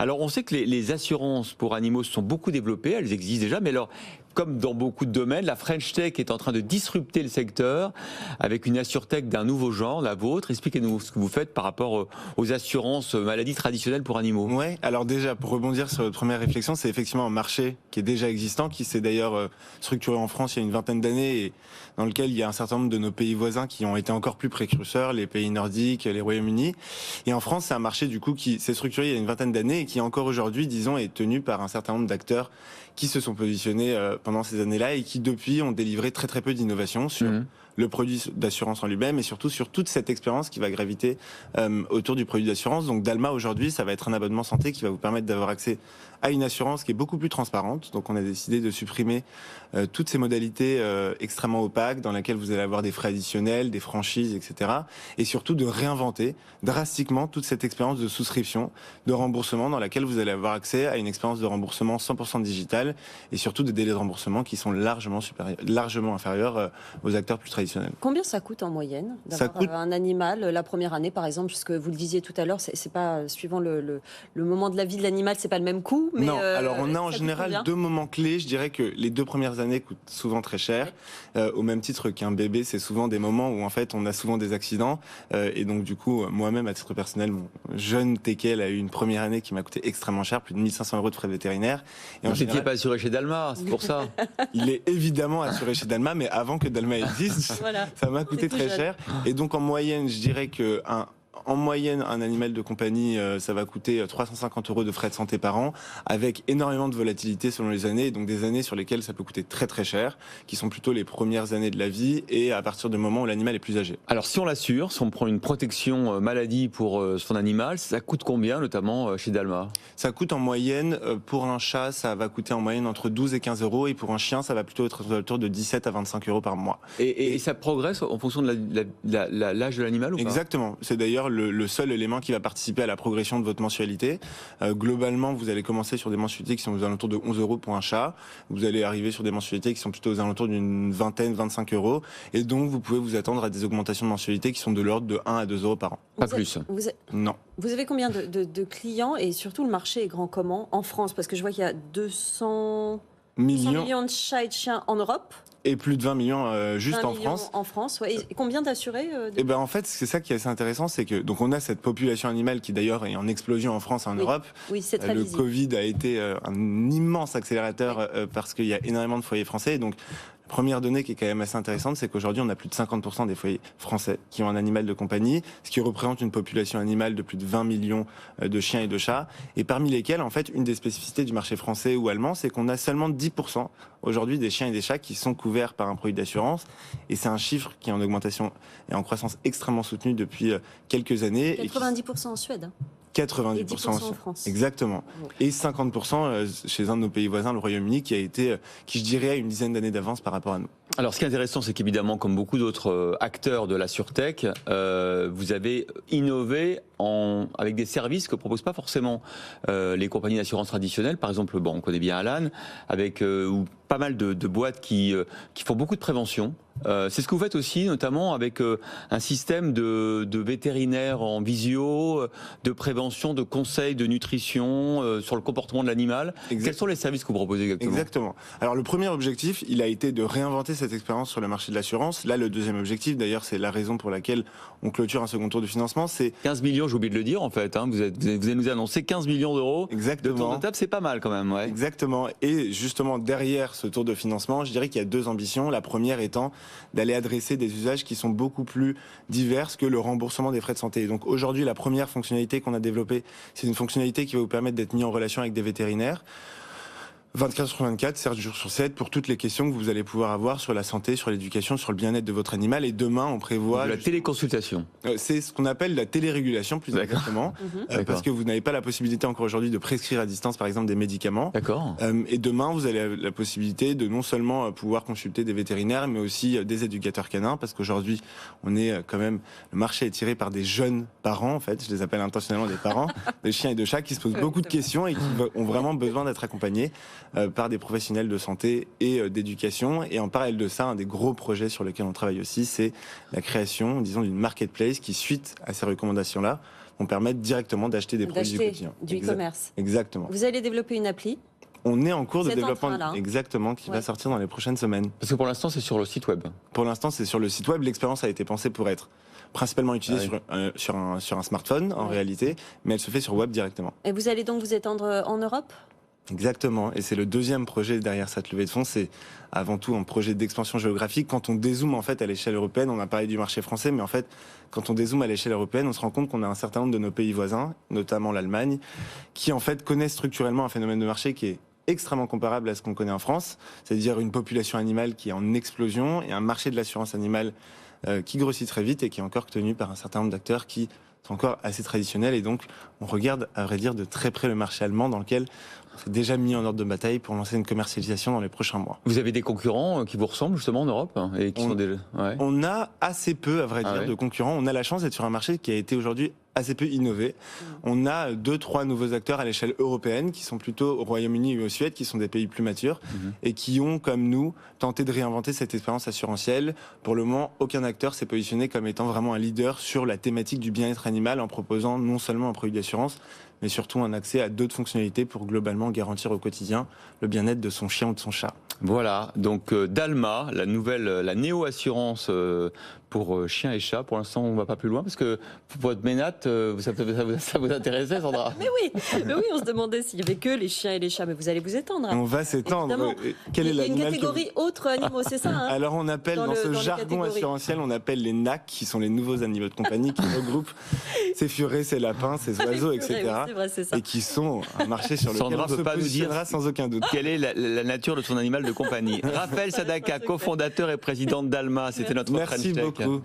Alors, on sait que les assurances pour animaux se sont beaucoup développées, elles existent déjà, mais alors, comme dans beaucoup de domaines, la French Tech est en train de disrupter le secteur avec une assurtech d'un nouveau genre, la vôtre. Expliquez-nous ce que vous faites par rapport aux assurances maladies traditionnelles pour animaux. Ouais, alors déjà, pour rebondir sur votre première réflexion, c'est effectivement un marché qui est déjà existant, qui s'est d'ailleurs structuré en France il y a une vingtaine d'années et dans lequel il y a un certain nombre de nos pays voisins qui ont été encore plus précurseurs, les pays nordiques, les Royaumes-Unis. Et en France, c'est un marché du coup qui s'est structuré il y a une vingtaine d'années et qui encore aujourd'hui, disons, est tenu par un certain nombre d'acteurs qui se sont positionnés pendant ces années-là et qui depuis ont délivré très très peu d'innovation sur le produit d'assurance en lui-même et surtout sur toute cette expérience qui va graviter autour du produit d'assurance. Donc Dalma aujourd'hui, ça va être un abonnement santé qui va vous permettre d'avoir accès à une assurance qui est beaucoup plus transparente. Donc on a décidé de supprimer toutes ces modalités extrêmement opaques dans lesquelles vous allez avoir des frais additionnels, des franchises, etc. Et surtout de réinventer drastiquement toute cette expérience de souscription, de remboursement dans laquelle vous allez avoir accès à une expérience de remboursement 100% digital et surtout des délais de remboursement qui sont largement inférieurs aux acteurs plus traditionnels. Combien ça coûte en moyenne d'avoir un animal la première année par exemple, puisque vous le disiez tout à l'heure, c'est pas suivant le moment de la vie de l'animal, c'est pas le même coût. Mais non, alors on a en général deux moments clés. Je dirais que les 2 premières années coûtent souvent très cher, au même titre qu'un bébé. C'est souvent des moments où en fait on a souvent des accidents et donc du coup moi-même à titre personnel, mon jeune teckel a eu une première année qui m'a coûté extrêmement cher, plus de 1500 € de frais vétérinaires. Et vous n'étiez pas assuré chez Dalma, c'est pour ça. Il est évidemment assuré chez Dalma, mais avant que Dalma existe, voilà. Ça m'a coûté très cher. Et donc en moyenne, je dirais que en moyenne, un animal de compagnie, ça va coûter 350 € de frais de santé par an, avec énormément de volatilité selon les années, donc des années sur lesquelles ça peut coûter très très cher, qui sont plutôt les premières années de la vie, et à partir du moment où l'animal est plus âgé. Alors si on l'assure, si on prend une protection maladie pour son animal, ça coûte combien, notamment chez Dalma? Ça coûte en moyenne, pour un chat, ça va coûter en moyenne entre 12 et 15 €, et pour un chien, ça va plutôt être autour de 17 à 25 € par mois. Et ça progresse en fonction de l'âge de l'animal ou pas? Exactement, c'est d'ailleurs le seul élément qui va participer à la progression de votre mensualité. Globalement, vous allez commencer sur des mensualités qui sont aux alentours de 11 € pour un chat. Vous allez arriver sur des mensualités qui sont plutôt aux alentours d'une vingtaine, 25 €. Et donc, vous pouvez vous attendre à des augmentations de mensualité qui sont de l'ordre de 1 à 2 € par an. Pas plus. Non. Vous avez combien de clients et surtout le marché est grand comment en France? Parce que je vois qu'il y a 200 millions de chats et de chiens en Europe. Et plus de 20 millions juste en France. En France, ouais. Et combien d'assurés Et ben en fait, c'est ça qui est assez intéressant, c'est que donc on a cette population animale qui d'ailleurs est en explosion en France et en Europe. Oui, c'est très visible. Le Covid a été un immense accélérateur parce qu'il y a énormément de foyers français. Donc la première donnée qui est quand même assez intéressante, c'est qu'aujourd'hui on a plus de 50% des foyers français qui ont un animal de compagnie, ce qui représente une population animale de plus de 20 millions de chiens et de chats, et parmi lesquels en fait une des spécificités du marché français ou allemand, c'est qu'on a seulement 10% aujourd'hui des chiens et des chats qui sont couverts par un produit d'assurance, et c'est un chiffre qui est en augmentation et en croissance extrêmement soutenue depuis quelques années. 90% en Suède. 90% en France. Exactement. Et 50% chez un de nos pays voisins, le Royaume-Uni, qui a été, qui je dirais, a une dizaine d'années d'avance par rapport à nous. Alors, ce qui est intéressant, c'est qu'évidemment, comme beaucoup d'autres acteurs de la sûreté, vous avez innové avec des services que proposent pas forcément les compagnies d'assurance traditionnelles. Par exemple, bon, on connaît bien Alan, avec pas mal de boîtes qui font beaucoup de prévention. C'est ce que vous faites aussi, notamment avec un système de vétérinaires en visio, de prévention, de conseils, de nutrition sur le comportement de l'animal. Quels sont les services que vous proposez exactement? Exactement. Alors le premier objectif, il a été de réinventer cette expérience sur le marché de l'assurance. Là, le deuxième objectif, d'ailleurs, c'est la raison pour laquelle on clôture un second tour de financement, c'est 15 millions, j'ai oublié de le dire en fait. Hein, vous avez nous annoncé 15 millions d'euros. Exactement. De tour de table, c'est pas mal quand même. Ouais. Exactement. Et justement, derrière ce tour de financement, je dirais qu'il y a deux ambitions. La première étant d'aller adresser des usages qui sont beaucoup plus divers que le remboursement des frais de santé. Et donc aujourd'hui, la première fonctionnalité qu'on a développée, c'est une fonctionnalité qui va vous permettre d'être mis en relation avec des vétérinaires 24 sur 24, 7 jours sur 7, pour toutes les questions que vous allez pouvoir avoir sur la santé, sur l'éducation, sur le bien-être de votre animal. Et demain, on prévoit... De la téléconsultation. C'est ce qu'on appelle la télérégulation, plus exactement. Parce que vous n'avez pas la possibilité encore aujourd'hui de prescrire à distance, par exemple, des médicaments. D'accord. Et demain, vous avez la possibilité de non seulement pouvoir consulter des vétérinaires, mais aussi des éducateurs canins, parce qu'aujourd'hui, on est quand même... Le marché est tiré par des jeunes parents, en fait. Je les appelle intentionnellement des parents, de chiens et de chats, qui se posent beaucoup de questions et qui ont vraiment besoin d'être accompagnés par des professionnels de santé et d'éducation. Et en parallèle de ça, un des gros projets sur lesquels on travaille aussi, c'est la création, disons, d'une marketplace qui, suite à ces recommandations-là, vont permettre directement d'acheter des produits du quotidien. Du e-commerce. Exactement. Vous allez développer une appli. On est en cours de développement, là, hein. Exactement, qui va sortir dans les prochaines semaines. Parce que pour l'instant, c'est sur le site web. Pour l'instant, c'est sur le site web. L'expérience a été pensée pour être principalement utilisée sur un smartphone, en réalité, mais elle se fait sur web directement. Et vous allez donc vous étendre en Europe ? Exactement, et c'est le deuxième projet derrière cette levée de fonds, c'est avant tout un projet d'expansion géographique. Quand on dézoome en fait à l'échelle européenne, on a parlé du marché français, mais en fait, quand on dézoome à l'échelle européenne, on se rend compte qu'on a un certain nombre de nos pays voisins, notamment l'Allemagne, qui en fait connaissent structurellement un phénomène de marché qui est extrêmement comparable à ce qu'on connaît en France, c'est-à-dire une population animale qui est en explosion et un marché de l'assurance animale qui grossit très vite et qui est encore tenu par un certain nombre d'acteurs qui sont encore assez traditionnels. Et donc, on regarde, à vrai dire, de très près le marché allemand dans lequel on s'est déjà mis en ordre de bataille pour lancer une commercialisation dans les prochains mois. Vous avez des concurrents qui vous ressemblent justement en Europe et qui sont des... On a assez peu, à vrai dire, de concurrents. On a la chance d'être sur un marché qui a été aujourd'hui assez peu innové. On a 2-3 nouveaux acteurs à l'échelle européenne qui sont plutôt au Royaume-Uni et au Suède, qui sont des pays plus matures et qui ont, comme nous, tenté de réinventer cette expérience assurantielle. Pour le moment, aucun acteur s'est positionné comme étant vraiment un leader sur la thématique du bien-être animal en proposant non seulement un produit d'assurance, mais surtout un accès à d'autres fonctionnalités pour globalement garantir au quotidien le bien-être de son chien ou de son chat. Voilà, donc Dalma, la néo-assurance pour chiens et chats. Pour l'instant, on ne va pas plus loin parce que votre Ménat, ça vous intéressait, Sandra? Mais oui, on se demandait s'il n'y avait que les chiens et les chats, mais vous allez vous étendre. On va s'étendre. Quelle est une catégorie autres animaux, c'est ça, hein? Alors on appelle dans ce jargon assurantiel, on appelle les NAC, qui sont les nouveaux animaux de compagnie, qui regroupent ces furets, ces lapins, ces oiseaux, etc. Oui, c'est vrai, c'est ça. Et qui sont un marché sur lequel Sandra on se positionnera sans aucun doute. Quelle est la nature de son animal de compagnie? Raphaël Sadaka, cofondateur et président de Dalma, c'était notre Merci French Tech. beaucoup.